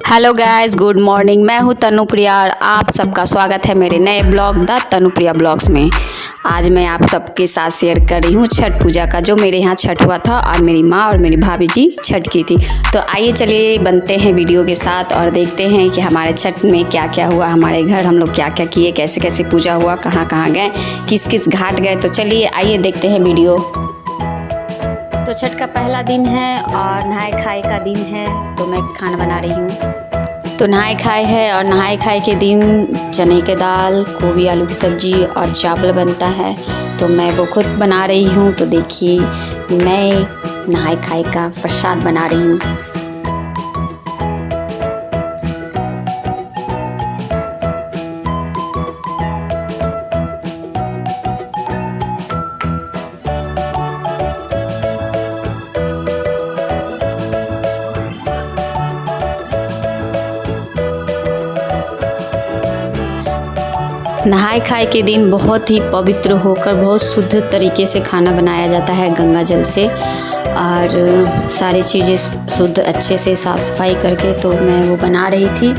Hello guys, good morning. मैं हूं तनुप्रिया और आप सबका स्वागत है मेरे नए ब्लॉग द तनुप्रिया ब्लॉग्स में। आज मैं आप सबके साथ शेयर कर रही हूं छठ पूजा का, जो मेरे यहाँ छठ हुआ था और मेरी माँ और मेरी भाभी जी छठ की थी। तो आइए चलिए बनते हैं वीडियो के साथ और देखते हैं कि हमारे छठ में क्या क्या हुआ, हमारे घर हम लोग क्या क्या किए, कैसे कैसे पूजा हुआ, कहाँ कहाँ गए, किस किस घाट गए। तो चलिए आइए देखते हैं वीडियो। तो छठ का पहला दिन है और नहाए खाए का दिन है, तो मैं खाना बना रही हूँ। तो नहाए खाए है और नहाए खाए के दिन चने के दाल, गोभी आलू की सब्जी और चावल बनता है, तो मैं वो खुद बना रही हूँ। तो देखिए मैं नहाए खाए का प्रसाद बना रही हूँ। नहाए खाए के दिन बहुत ही पवित्र होकर बहुत शुद्ध तरीके से खाना बनाया जाता है गंगा जल से, और सारी चीज़ें शुद्ध अच्छे से साफ़ सफाई करके तो मैं वो बना रही थी।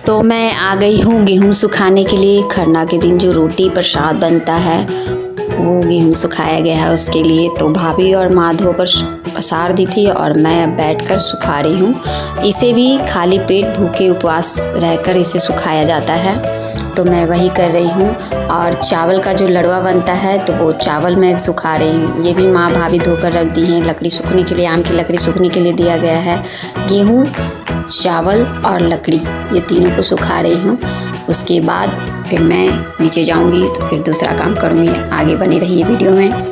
तो मैं आ गई हूँ गेहूँ सुखाने के लिए। खरना के दिन जो रोटी प्रसाद बनता है वो गेहूँ सुखाया गया है उसके लिए। तो भाभी और माँ धोकर पसार दी थी और मैं अब बैठकर सुखा रही हूँ। इसे भी खाली पेट भूखे उपवास रहकर इसे सुखाया जाता है, तो मैं वही कर रही हूँ। और चावल का जो लड़वा बनता है तो वो चावल मैं सुखा रही हूँ। ये भी माँ भाभी धोकर रख दी हैं लकड़ी सूखने के लिए। आम की लकड़ी सूखने के लिए दिया गया है। गेहूँ, चावल और लकड़ी, ये तीनों को सुखा रही हूँ। उसके बाद फिर मैं नीचे जाऊँगी तो फिर दूसरा काम करूँगी। आगे बनी रहिए वीडियो में।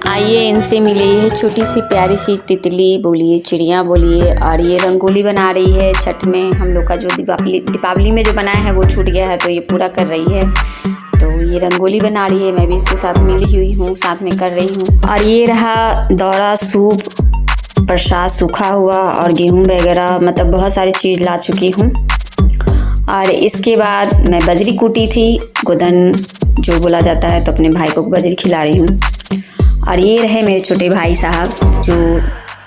आइए इनसे मिले। है छोटी सी प्यारी सी तितली बोलिए, चिड़िया बोलिए, और ये रंगोली बना रही है छठ में। हम लोग का जो दीपावली में जो बनाया है वो छूट गया है, तो ये पूरा कर रही है। तो ये रंगोली बना रही है, मैं भी इसके साथ मिली हुई हूँ, साथ में कर रही हूँ। और ये रहा दौरा, सूप, प्रसाद सूखा हुआ और गेहूँ वगैरह, मतलब बहुत सारी चीज़ ला चुकी हूँ। और इसके बाद मैं बजरी कूटी थी, गोधन जो बोला जाता है, तो अपने भाई को बजरी खिला रही हूँ। और ये रहे मेरे छोटे भाई साहब जो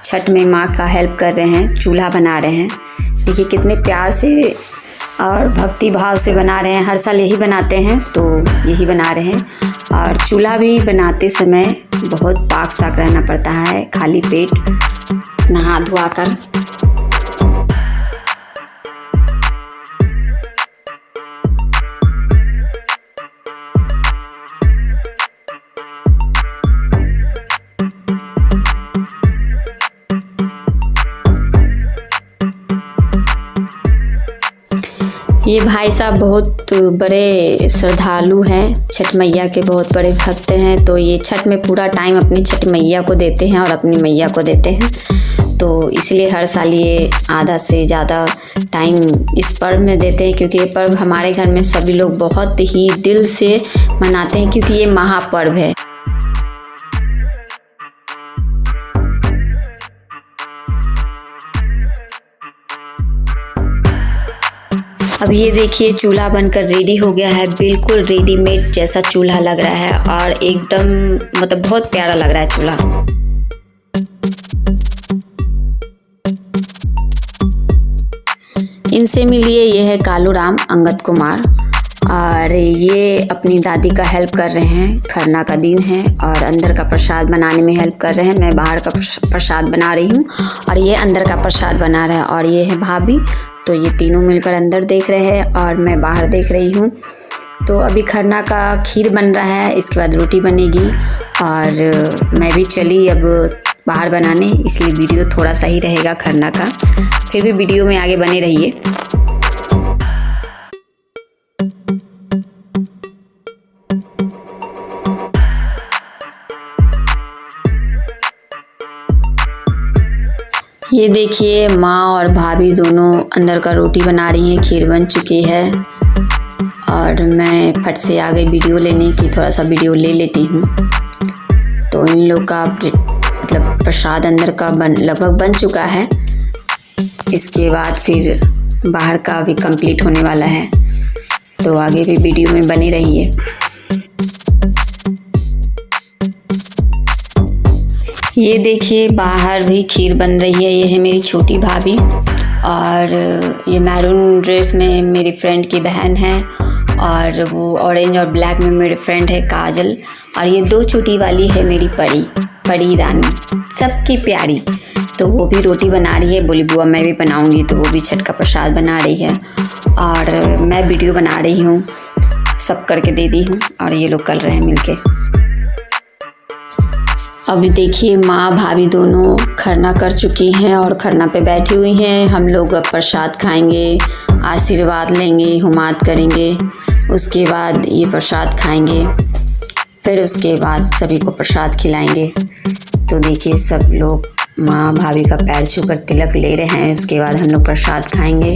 छठ में माँ का हेल्प कर रहे हैं, चूल्हा बना रहे हैं। देखिए कितने प्यार से और भक्ति भाव से बना रहे हैं। हर साल यही बनाते हैं, तो यही बना रहे हैं। और चूल्हा भी बनाते समय बहुत पाक साक रहना पड़ता है, खाली पेट नहा धुआ कर। ये भाई साहब बहुत बड़े श्रद्धालु हैं, छठ मैया के बहुत बड़े भक्त हैं। तो ये छठ में पूरा टाइम अपनी छठ मैया को देते हैं और अपनी मैया को देते हैं। तो इसलिए हर साल ये आधा से ज़्यादा टाइम इस पर्व में देते हैं, क्योंकि ये पर्व हमारे घर में सभी लोग बहुत ही दिल से मनाते हैं, क्योंकि ये महापर्व है। अब ये देखिए चूल्हा बनकर रेडी हो गया है, बिल्कुल रेडीमेड जैसा चूल्हा लग रहा है और एकदम मतलब बहुत प्यारा लग रहा है चूल्हा। इनसे मिलिए, ये है कालू राम अंगद कुमार, और ये अपनी दादी का हेल्प कर रहे हैं। खरना का दिन है और अंदर का प्रसाद बनाने में हेल्प कर रहे हैं। मैं बाहर का प्रसाद बना रही हूँ और ये अंदर का प्रसाद बना रहा है। और ये है भाभी, तो ये तीनों मिलकर अंदर देख रहे हैं और मैं बाहर देख रही हूँ। तो अभी खरना का खीर बन रहा है, इसके बाद रोटी बनेगी। और मैं भी चली अब बाहर बनाने, इसलिए वीडियो थोड़ा सा ही रहेगा खरना का। फिर भी वीडियो में आगे बने रहिए। ये देखिए माँ और भाभी दोनों अंदर का रोटी बना रही हैं, खीर बन चुकी है। और मैं फट से आ गई वीडियो लेने की, थोड़ा सा वीडियो ले लेती हूँ। तो इन लोग का मतलब प्रसाद अंदर का लगभग बन चुका है। इसके बाद फिर बाहर का भी कंप्लीट होने वाला है, तो आगे भी वीडियो में बने रहिए। ये देखिए बाहर भी खीर बन रही है। ये है मेरी छोटी भाभी और ये मैरून ड्रेस में मेरी फ्रेंड की बहन है और वो ऑरेंज और ब्लैक में मेरे फ्रेंड है काजल। और ये 2 छोटी वाली है मेरी परी रानी, सबकी प्यारी। तो वो भी रोटी बना रही है, बोली बुआ मैं भी बनाऊंगी। तो वो भी छठ का प्रसाद बना रही है और मैं वीडियो बना रही हूँ, सब करके दे दी हूँ और ये लोग कर रहे हैं मिलके। अभी देखिए माँ भाभी दोनों खरना कर चुकी हैं और खरना पे बैठी हुई हैं। हम लोग अब प्रसाद खाएंगे, आशीर्वाद लेंगे, हुमात करेंगे, उसके बाद ये प्रसाद खाएंगे, फिर उसके बाद सभी को प्रसाद खिलाएंगे। तो देखिए सब लोग माँ भाभी का पैर छूकर तिलक ले रहे हैं, उसके बाद हम लोग प्रसाद खाएंगे।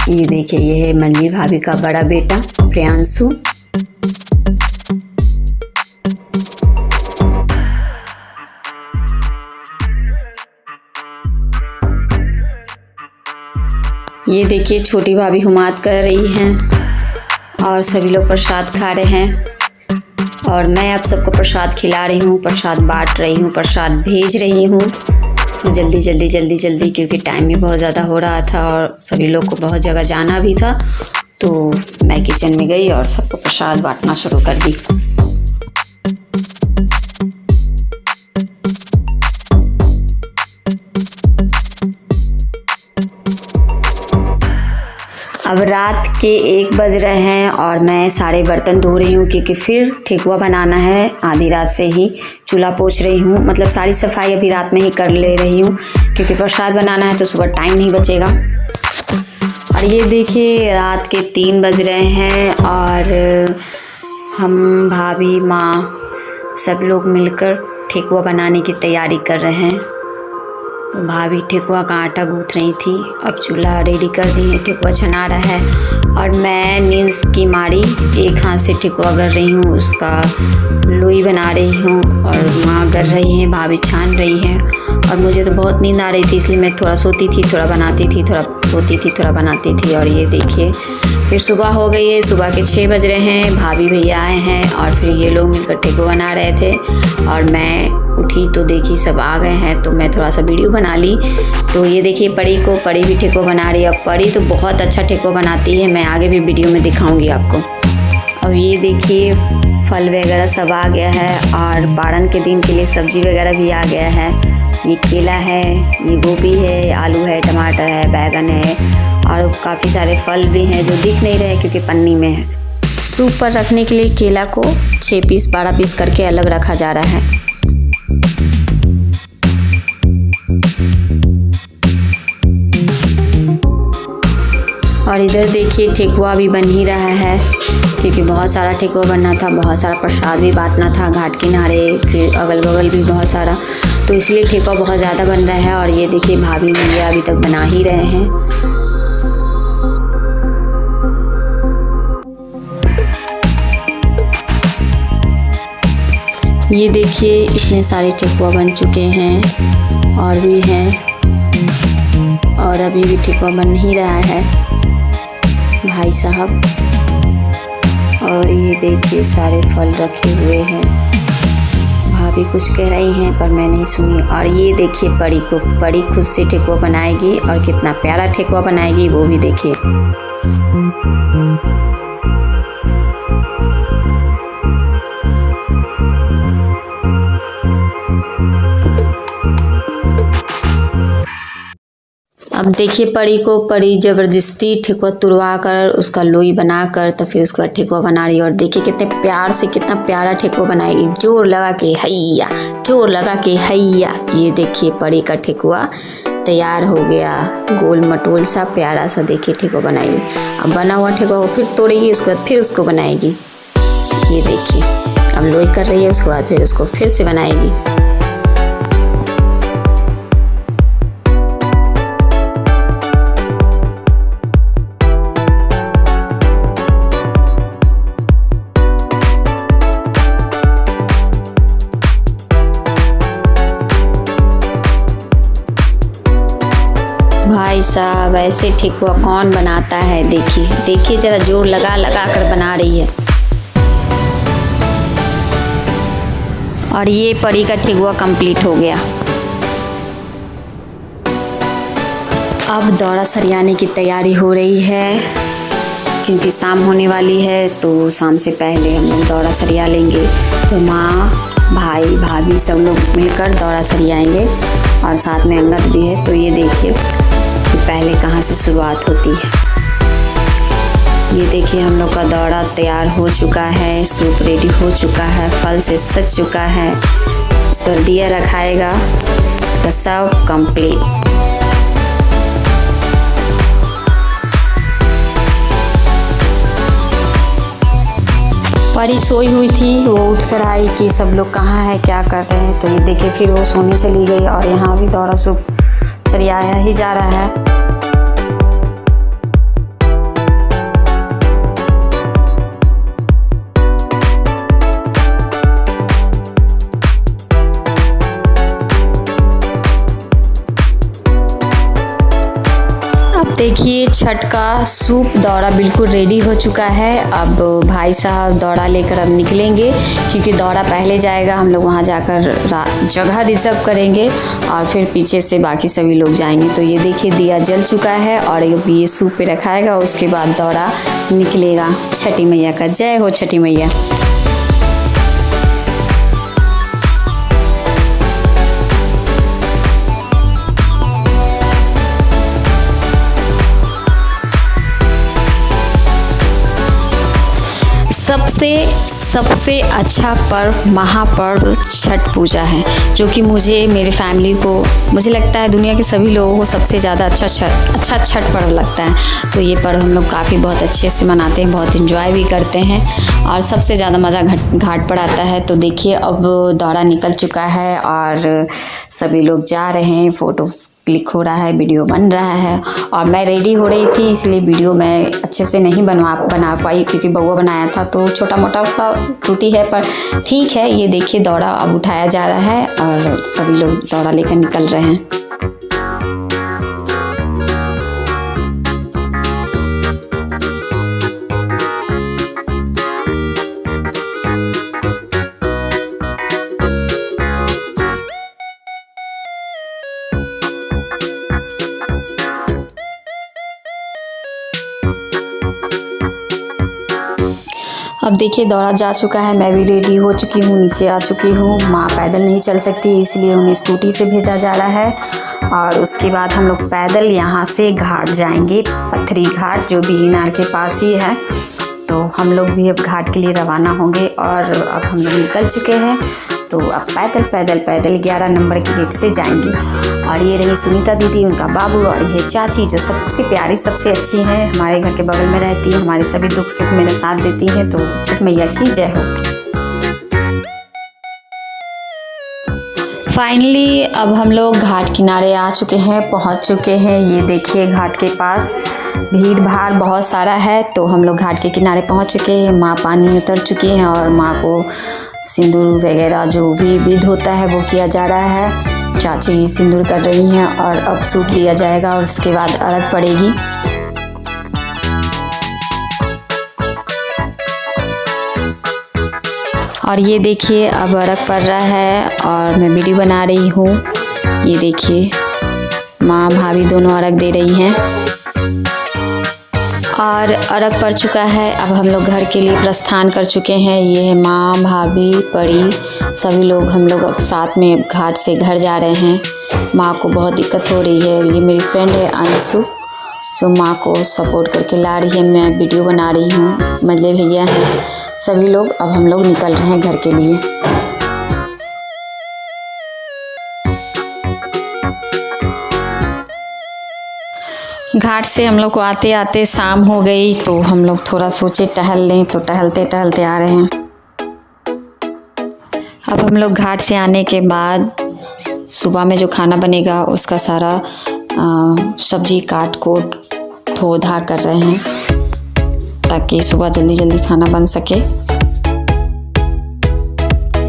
ये देखिए ये है मंजी भाभी का बड़ा बेटा प्रियांशु। ये देखिए छोटी भाभी हुमात कर रही हैं और सभी लोग प्रसाद खा रहे हैं और मैं आप सबको प्रसाद खिला रही हूँ, प्रसाद बांट रही हूँ, प्रसाद भेज रही हूँ। तो जल्दी क्योंकि टाइम भी बहुत ज़्यादा हो रहा था और सभी लोग को बहुत जगह जाना भी था। तो मैं किचन में गई और सबको प्रसाद बांटना शुरू कर दी। अब रात के 1 बज रहे हैं और मैं सारे बर्तन धो रही हूँ क्योंकि फिर ठेकुआ बनाना है। आधी रात से ही चूल्हा पोंछ रही हूँ, मतलब सारी सफाई अभी रात में ही कर ले रही हूँ क्योंकि प्रसाद बनाना है तो सुबह टाइम नहीं बचेगा। और ये देखिए रात के 3 बज रहे हैं और हम भाभी माँ सब लोग मिलकर ठेकुआ बनाने की तैयारी कर रहे हैं। भाभी ठेकुआ का आटा गूँथ रही थी, अब चूल्हा रेडी कर दी है, ठेकुआ छना रहा है और मैं नींद की मारी एक हाथ से ठेकुआ कर रही हूँ, उसका लोई बना रही हूँ और माँ कर रही हैं, भाभी छान रही हैं। और मुझे तो बहुत नींद आ रही थी इसलिए मैं थोड़ा सोती थी, थोड़ा बनाती थी, थोड़ा सोती थी, थोड़ा बनाती थी। और ये देखिए फिर सुबह हो गई है, सुबह के 6 बज रहे हैं, भाभी भैया आए हैं और फिर ये लोग मिलकर ठेकुआ बना रहे थे और मैं उठी तो देखी सब आ गए हैं तो मैं थोड़ा सा वीडियो बना ली। तो ये देखिए परी भी ठेकुआ बना रही है। अब परी तो बहुत अच्छा ठेकुआ बनाती है, मैं आगे भी वीडियो में दिखाऊंगी आपको। अब ये देखिए फल वगैरह सब आ गया है और पारण के दिन के लिए सब्जी वगैरह भी आ गया है। ये केला है, ये गोभी है, आलू है, टमाटर है, बैगन है और काफ़ी सारे फल भी हैं जो दिख नहीं रहे क्योंकि पन्नी में है। सूप पर रखने के लिए केला को 6 पीस 12 पीस करके अलग रखा जा रहा है। और इधर देखिए ठेकुआ भी बन ही रहा है क्योंकि बहुत सारा ठेकुआ बनना था, बहुत सारा प्रसाद भी बांटना था घाट किनारे, फिर अगल बगल भी बहुत सारा, तो इसलिए ठेकुआ बहुत ज़्यादा बन रहा है। और ये देखिए भाभी भैया अभी तक बना ही रहे हैं। ये देखिए इतने सारे ठेकुआ बन चुके हैं और भी हैं और अभी भी ठेकुआ बन ही रहा है भाई साहब। और ये देखिए सारे फल रखे हुए हैं, भाभी कुछ कह रही हैं पर मैं नहीं सुनी। और ये देखिए परी खुद से ठेकुआ बनाएगी और कितना प्यारा ठेकुआ बनाएगी वो भी देखिए। अब देखिए परी ज़बरदस्ती ठेकुआ तुड़वा कर उसका लोई बनाकर तो फिर उसके बाद ठेकुआ बना रही है। और देखिए कितने प्यार से कितना प्यारा ठेकुआ बनाएगी, जोर लगा के हैया, जोर लगा के हैया। ये देखिए परी का ठेकुआ तैयार हो गया, गोल मटोल सा प्यारा सा देखिए ठेकुआ बनाएगी। अब बना हुआ ठेकुआ वो फिर तोड़ेगी, उसके बाद फिर उसको बनाएगी। ये देखिए अब लोई कर रही है, उसके बाद फिर उसको फिर से बनाएगी। भाई साहब ऐसे ठेकुआ कौन बनाता है, देखिए जरा जोर लगा कर बना रही है। और ये परी का ठेकुआ कंप्लीट हो गया। अब दौरा सरियाने की तैयारी हो रही है, क्योंकि शाम होने वाली है तो शाम से पहले हम लोग दौरा सरिया लेंगे। तो माँ, भाई, भाभी सब लोग मिलकर दौरा सरियाएंगे और साथ में अंगद भी है। तो ये देखिए कि पहले कहाँ से शुरुआत होती है। ये देखिए हम लोग का दौरा तैयार हो चुका है, सूप रेडी हो चुका है, फल से सज चुका है, इस पर दिया रखाएगा, तो सब कंप्लीट। परी सोई हुई थी, वो उठ कर आई कि सब लोग कहाँ हैं, क्या कर रहे हैं। तो ये देखिए फिर वो सोने चली गई और यहाँ भी दौरा सूप सरियाया ही जा रहा है। देखिए छठ का सूप दौरा बिल्कुल रेडी हो चुका है। अब भाई साहब दौरा लेकर अब निकलेंगे, क्योंकि दौरा पहले जाएगा, हम लोग वहाँ जाकर जगह रिजर्व करेंगे और फिर पीछे से बाकी सभी लोग जाएंगे। तो ये देखिए दिया जल चुका है और ये सूप पे रखाएगा, उसके बाद दौरा निकलेगा। छठी मैया का जय हो, छठी मैया। सबसे अच्छा पर्व महापर्व छठ पूजा है, जो कि मेरे फैमिली को, मुझे लगता है दुनिया के सभी लोगों को सबसे ज़्यादा अच्छा छठ पर्व लगता है। तो ये पर्व हम लोग बहुत अच्छे से मनाते हैं, बहुत इंजॉय भी करते हैं और सबसे ज़्यादा मज़ा घाट पर आता है। तो देखिए अब दौरा निकल चुका है और सभी लोग जा रहे हैं, फ़ोटो क्लिक हो रहा है, वीडियो बन रहा है और मैं रेडी हो रही थी, इसलिए वीडियो मैं अच्छे से नहीं बना पाई, क्योंकि बउआ बनाया था तो छोटा मोटा सा त्रुटि है, पर ठीक है। ये देखिए दौरा अब उठाया जा रहा है और सभी लोग दौरा लेकर निकल रहे हैं। अब देखिए दौरा जा चुका है, मैं भी रेडी हो चुकी हूँ, नीचे आ चुकी हूँ। माँ पैदल नहीं चल सकती, इसलिए उन्हें स्कूटी से भेजा जा रहा है और उसके बाद हम लोग पैदल यहाँ से घाट जाएंगे, पत्थरी घाट, जो भी इनार के पास ही है। तो हम लोग भी अब घाट के लिए रवाना होंगे और अब हम लोग निकल चुके हैं। तो अब पैदल 11 नंबर की गेट से जाएंगे। और ये रही सुनीता दीदी, उनका बाबू, और ये चाची जो सबसे प्यारी, सबसे अच्छी है, हमारे घर के बगल में रहती है, हमारे सभी दुख सुख मेरा साथ देती है। तो छठ मैया की जय हो। फाइनली अब हम लोग घाट किनारे आ चुके हैं, पहुंच चुके हैं। ये देखिए घाट के पास भीड़ भाड़ बहुत सारा है। तो हम लोग घाट के किनारे पहुंच चुके हैं, माँ पानी में उतर चुकी हैं और माँ को सिंदूर वगैरह जो भी विध होता है वो किया जा रहा है। चाची सिंदूर कर रही हैं और अब सूप दिया जाएगा और उसके बाद अर्घ पड़ेगी। और ये देखिए अब अर्घ पड़ रहा है और मैं वीडियो बना रही हूँ। ये देखिए माँ भाभी दोनों अर्घ दे रही हैं और अर्घ पड़ चुका है। अब हम लोग घर के लिए प्रस्थान कर चुके हैं। ये है माँ, भाभी, परी, सभी लोग हम लोग अब साथ में घाट से घर जा रहे हैं। माँ को बहुत दिक्कत हो रही है। ये मेरी फ्रेंड है अंशु, जो माँ को सपोर्ट करके ला रही है। मैं वीडियो बना रही हूँ, मजले भैया हैं, सभी लोग। अब हम लोग निकल रहे हैं घर के लिए। घाट से हम लोग को आते आते शाम हो गई, तो हम लोग थोड़ा सोचे टहल लें, तो टहलते टहलते आ रहे हैं। अब हम लोग घाट से आने के बाद सुबह में जो खाना बनेगा उसका सारा सब्जी काट कोट धो धा कर रहे हैं, ताकि सुबह जल्दी जल्दी खाना बन सके।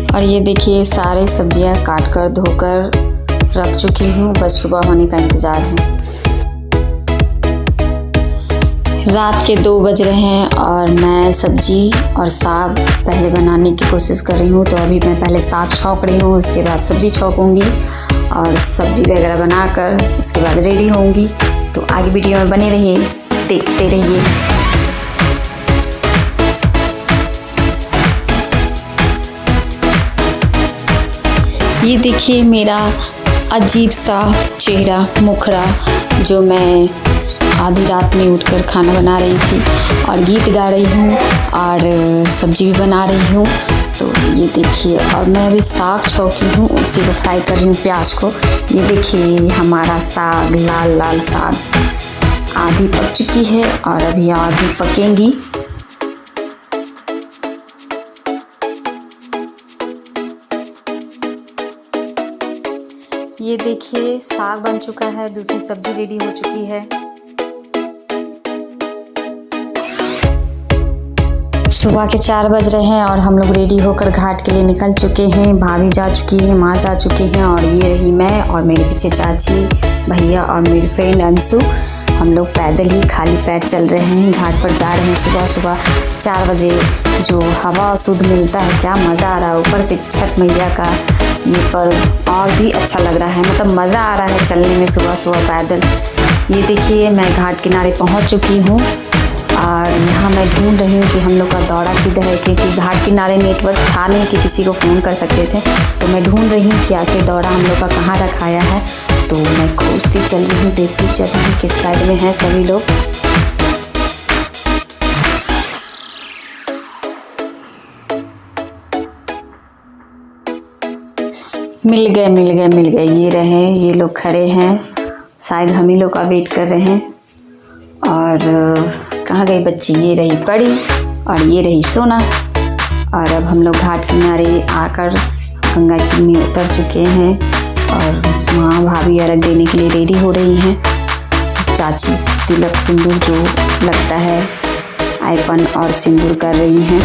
और ये देखिए सारे सब्जियां काट कर धोकर रख चुकी हूँ, बस सुबह होने का इंतज़ार है। रात के 2 बज रहे हैं और मैं सब्जी और साग पहले बनाने की कोशिश कर रही हूँ। तो अभी मैं पहले साग छौंक रही हूँ, उसके बाद सब्जी छौंकूँगी और सब्जी वगैरह बनाकर उसके बाद रेडी होंगी। तो आगे वीडियो में बने रहिए, देखते रहिए। ये देखिए मेरा अजीब सा चेहरा, मुखड़ा, जो मैं आधी रात में उठकर खाना बना रही थी और गीत गा रही हूँ और सब्जी भी बना रही हूँ। तो ये देखिए, और मैं अभी साग छौंकी हूँ, उसी को फ्राई कर रही हूँ, प्याज को। ये देखिए हमारा साग, लाल लाल साग, आधी पक चुकी है और अभी आधी पकेंगी। ये देखिए साग बन चुका है, दूसरी सब्जी रेडी हो चुकी है। सुबह के 4 बज रहे हैं और हम लोग रेडी होकर घाट के लिए निकल चुके हैं। भाभी जा चुकी है, माँ जा चुकी हैं और ये रही मैं और मेरे पीछे चाची, भैया और मेरी फ्रेंड अंशु। हम लोग पैदल ही खाली पैर चल रहे हैं, घाट पर जा रहे हैं। सुबह सुबह 4 बजे जो हवा शुद्ध मिलता है, क्या मज़ा आ रहा है। ऊपर से छठ मैया का ये पर्व और भी अच्छा लग रहा है, मतलब मज़ा आ रहा है चलने में सुबह सुबह पैदल। ये देखिए मैं घाट किनारे पहुंच चुकी हूँ और यहाँ मैं ढूंढ रही हूँ कि हम लोग का दौड़ा किधर है, क्योंकि घाट किनारे नेटवर्क था नहीं कि किसी को फ़ोन कर सकते थे। तो मैं ढूंढ रही हूँ कि आखिर दौड़ा हम लोग का कहाँ रखाया है। तो मैं खोजती चल रही हूँ, देखती चल रही हूँ किस साइड में है सभी लोग। मिल गए, ये रहे, ये लोग खड़े हैं, शायद हम ही लोग का वेट कर रहे हैं। और कहाँ गई बच्ची, ये रही बड़ी और ये रही सोना। और अब हम लोग घाट किनारे आकर गंगा जी में उतर चुके हैं और माँ भाभी अर्घ देने के लिए रेडी हो रही हैं। चाची तिलक सिंदूर जो लगता है आयपन और सिंदूर कर रही हैं,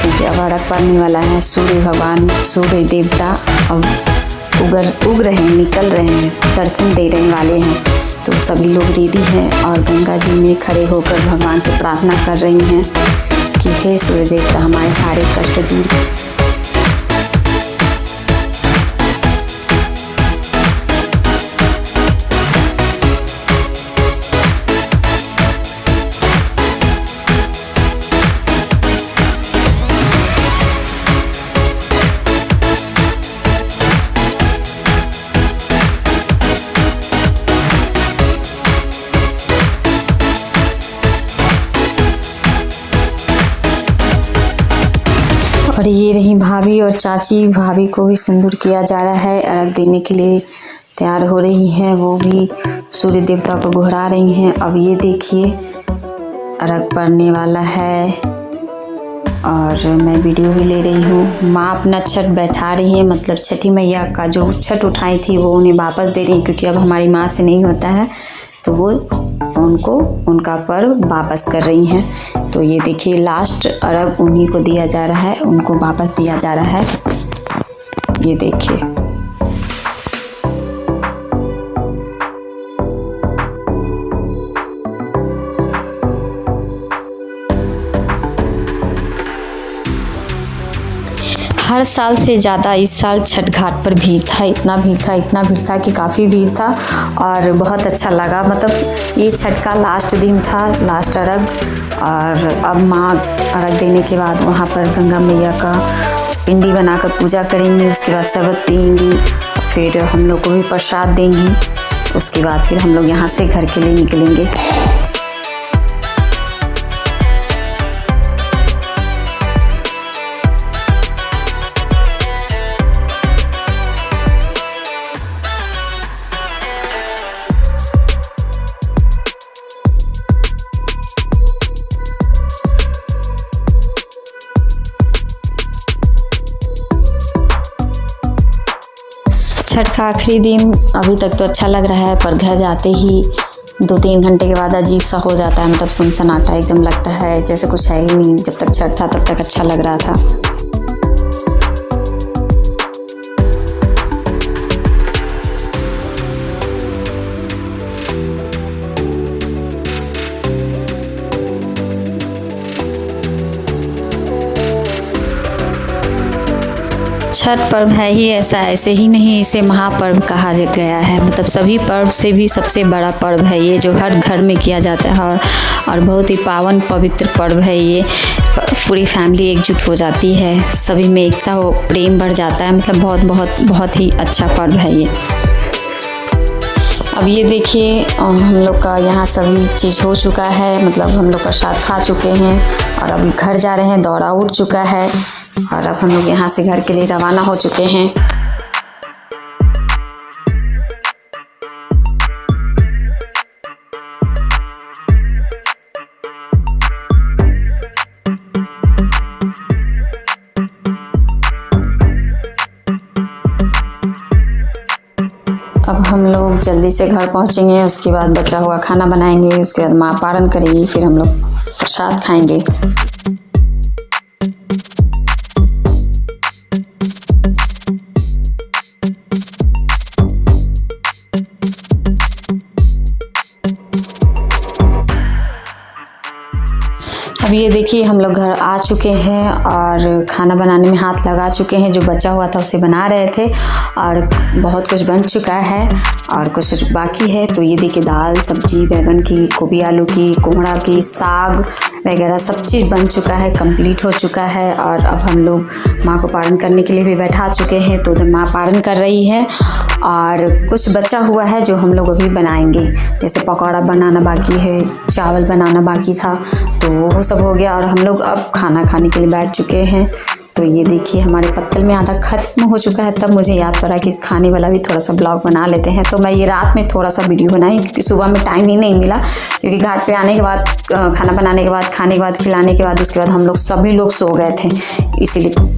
क्योंकि अब अर्घ पड़ने वाला है। सूर्य भगवान, सूर्य देवता अब उग रहे हैं, निकल रहे हैं, दर्शन देने वाले हैं। तो सभी लोग रेडी हैं और गंगा जी में खड़े होकर भगवान से प्रार्थना कर रही हैं कि हे सूर्य देवता, हमारे सारे कष्ट दूर। और ये रही भाभी और चाची, भाभी को भी सिंदूर किया जा रहा है, अर्घ देने के लिए तैयार हो रही हैं। वो भी सूर्य देवता को गोहरा रही हैं। अब ये देखिए अर्घ पड़ने वाला है और मैं वीडियो भी ले रही हूँ। माँ अपना छठ बैठा रही है, मतलब छठी मैया का जो छठ उठाई थी वो उन्हें वापस दे रही, क्योंकि अब हमारी माँ से नहीं होता है, तो वो उनको उनका पर्व वापस कर रही हैं। तो ये देखिए लास्ट अर्घ उन्हीं को दिया जा रहा है, उनको वापस दिया जा रहा है। ये देखिए हर साल से ज़्यादा इस साल छठ घाट पर भीड़ था, इतना भीड़ था कि काफ़ी भीड़ था और बहुत अच्छा लगा। मतलब ये छठ का लास्ट दिन था, लास्ट अर्घ। और अब माँ अर्घ देने के बाद वहाँ पर गंगा मैया का पिंडी बनाकर पूजा करेंगी, उसके बाद शरबत पिएंगी, फिर हम लोग को भी प्रसाद देंगी। उसके बाद फिर हम लोग यहाँ से घर के लिए निकलेंगे। छठ का आखिरी दिन अभी तक तो अच्छा लग रहा है, पर घर जाते ही 2-3 घंटे के बाद अजीब सा हो जाता है। मतलब सुनसनाटा एकदम लगता है, जैसे कुछ है ही नहीं। जब तक छठ था तब तक अच्छा लग रहा था। छठ पर्व है ही ऐसा, ऐसे ही नहीं इसे महापर्व कहा गया है। मतलब सभी पर्व से भी सबसे बड़ा पर्व है ये, जो हर घर में किया जाता है और बहुत ही पावन पवित्र पर्व है ये। पूरी फैमिली एकजुट हो जाती है, सभी में एकता व प्रेम बढ़ जाता है। मतलब बहुत बहुत बहुत ही अच्छा पर्व है ये। अब ये देखिए हम लोग का यहाँ सभी चीज़ हो चुका है। मतलब हम लोग प्रसाद खा चुके हैं और अभी घर जा रहे हैं। दौरा उठ चुका है और अब हम लोग यहाँ से घर के लिए रवाना हो चुके हैं। अब हम लोग जल्दी से घर पहुँचेंगे, उसके बाद बचा हुआ खाना बनाएंगे, उसके बाद माँ पारण करेगी, फिर हम लोग प्रसाद खाएंगे। अब ये देखिए हम लोग घर आ चुके हैं और खाना बनाने में हाथ लगा चुके हैं। जो बचा हुआ था उसे बना रहे थे और बहुत कुछ बन चुका है और कुछ बाकी है। तो ये देखिए दाल सब्जी बैगन की, गोभी आलू की, कोहड़ा की, साग वगैरह सब चीज़ बन चुका है, कंप्लीट हो चुका है। और अब हम लोग माँ को पारण करने के लिए भी बैठा चुके हैं। तो उधर माँ पारण कर रही है और कुछ बचा हुआ है जो हम लोग अभी बनाएंगे। जैसे पकौड़ा बनाना बाकी है, चावल बनाना बाकी था, तो वो सब हो गया और हम लोग अब खाना खाने के लिए बैठ चुके हैं। तो ये देखिए हमारे पत्तल में आधा ख़त्म हो चुका है। तब मुझे याद पड़ा कि खाने वाला भी थोड़ा सा ब्लॉग बना लेते हैं। तो मैं ये रात में थोड़ा सा वीडियो बनाई क्योंकि सुबह में टाइम ही नहीं मिला, क्योंकि घाट पे आने के बाद खाना बनाने के बाद, खाने के बाद, खिलाने के बाद, उसके बाद हम लोग सभी लोग सो गए थे, इसीलिए